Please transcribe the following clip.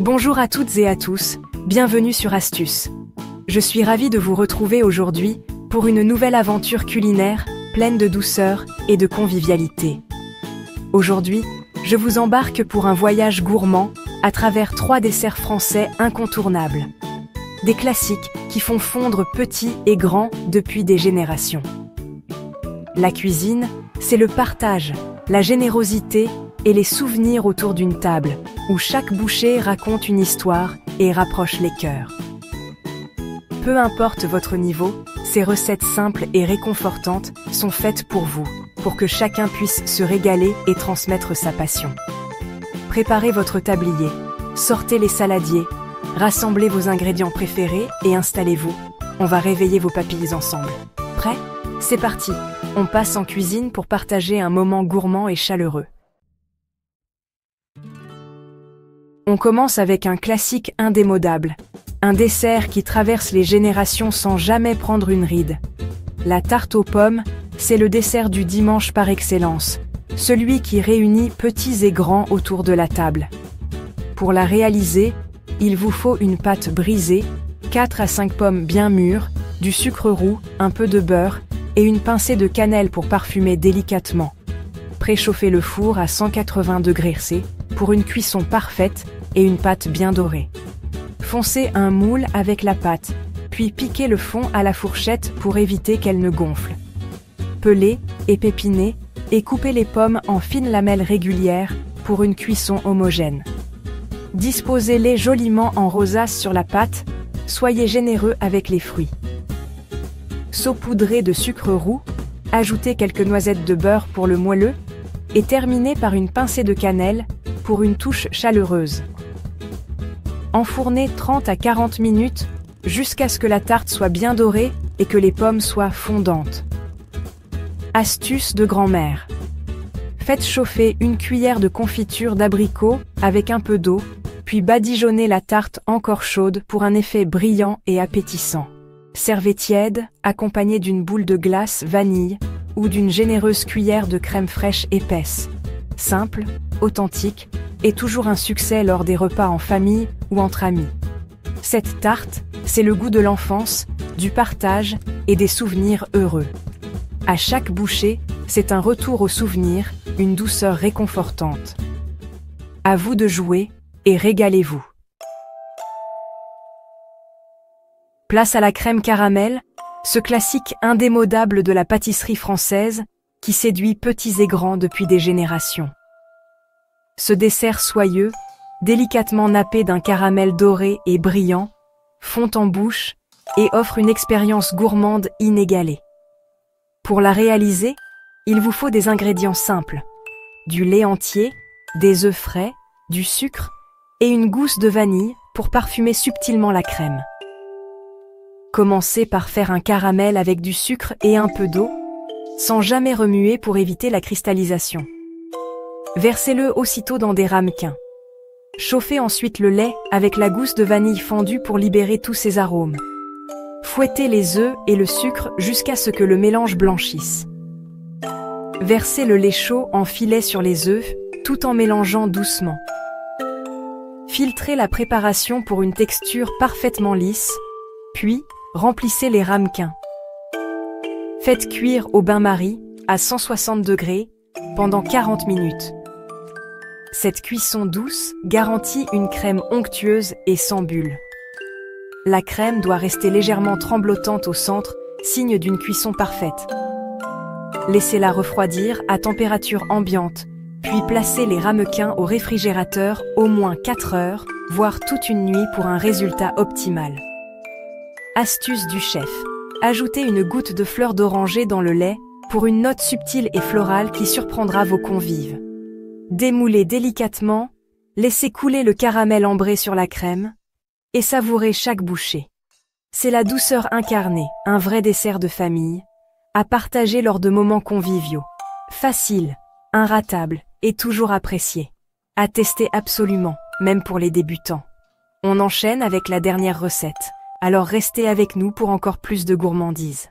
Bonjour à toutes et à tous, bienvenue sur Astuces. Je suis ravie de vous retrouver aujourd'hui pour une nouvelle aventure culinaire pleine de douceur et de convivialité. Aujourd'hui, je vous embarque pour un voyage gourmand à travers 3 desserts français incontournables. Des classiques qui font fondre petits et grands depuis des générations. La cuisine, c'est le partage, la générosité et les souvenirs autour d'une table, où chaque bouchée raconte une histoire et rapproche les cœurs. Peu importe votre niveau, ces recettes simples et réconfortantes sont faites pour vous, pour que chacun puisse se régaler et transmettre sa passion. Préparez votre tablier, sortez les saladiers, rassemblez vos ingrédients préférés et installez-vous. On va réveiller vos papilles ensemble. Prêt ? C'est parti! On passe en cuisine pour partager un moment gourmand et chaleureux. On commence avec un classique indémodable, un dessert qui traverse les générations sans jamais prendre une ride. La tarte aux pommes, c'est le dessert du dimanche par excellence, celui qui réunit petits et grands autour de la table. Pour la réaliser, il vous faut une pâte brisée, 4 à 5 pommes bien mûres, du sucre roux, un peu de beurre et une pincée de cannelle pour parfumer délicatement. Préchauffez le four à 180 degrés C pour une cuisson parfaite et une pâte bien dorée. Foncez un moule avec la pâte, puis piquez le fond à la fourchette pour éviter qu'elle ne gonfle. Pelez et pépinez et coupez les pommes en fines lamelles régulières pour une cuisson homogène. Disposez-les joliment en rosace sur la pâte, soyez généreux avec les fruits. Saupoudrez de sucre roux, ajoutez quelques noisettes de beurre pour le moelleux et terminez par une pincée de cannelle pour une touche chaleureuse. Enfournez 30 à 40 minutes jusqu'à ce que la tarte soit bien dorée et que les pommes soient fondantes. Astuce de grand-mère. Faites chauffer une cuillère de confiture d'abricot avec un peu d'eau, puis badigeonnez la tarte encore chaude pour un effet brillant et appétissant. Servez tiède, accompagné d'une boule de glace vanille ou d'une généreuse cuillère de crème fraîche épaisse. Simple, authentique et toujours un succès lors des repas en famille ou entre amis. Cette tarte, c'est le goût de l'enfance, du partage et des souvenirs heureux. À chaque bouchée, c'est un retour aux souvenirs, une douceur réconfortante. À vous de jouer et régalez-vous. Place à la crème caramel, ce classique indémodable de la pâtisserie française qui séduit petits et grands depuis des générations. Ce dessert soyeux, délicatement nappé d'un caramel doré et brillant, fond en bouche et offre une expérience gourmande inégalée. Pour la réaliser, il vous faut des ingrédients simples, du lait entier, des œufs frais, du sucre et une gousse de vanille pour parfumer subtilement la crème. Commencez par faire un caramel avec du sucre et un peu d'eau, sans jamais remuer pour éviter la cristallisation. Versez-le aussitôt dans des ramequins. Chauffez ensuite le lait avec la gousse de vanille fondue pour libérer tous ses arômes. Fouettez les œufs et le sucre jusqu'à ce que le mélange blanchisse. Versez le lait chaud en filets sur les œufs, tout en mélangeant doucement. Filtrez la préparation pour une texture parfaitement lisse, puis remplissez les ramequins. Faites cuire au bain-marie à 160 degrés pendant 40 minutes. Cette cuisson douce garantit une crème onctueuse et sans bulles. La crème doit rester légèrement tremblotante au centre, signe d'une cuisson parfaite. Laissez-la refroidir à température ambiante, puis placez les ramequins au réfrigérateur au moins 4 heures, voire toute une nuit pour un résultat optimal. Astuce du chef. Ajoutez une goutte de fleur d'oranger dans le lait pour une note subtile et florale qui surprendra vos convives. Démoulez délicatement, laissez couler le caramel ambré sur la crème et savourez chaque bouchée. C'est la douceur incarnée, un vrai dessert de famille, à partager lors de moments conviviaux. Facile, inratable et toujours apprécié. À tester absolument, même pour les débutants. On enchaîne avec la dernière recette. Alors restez avec nous pour encore plus de gourmandises.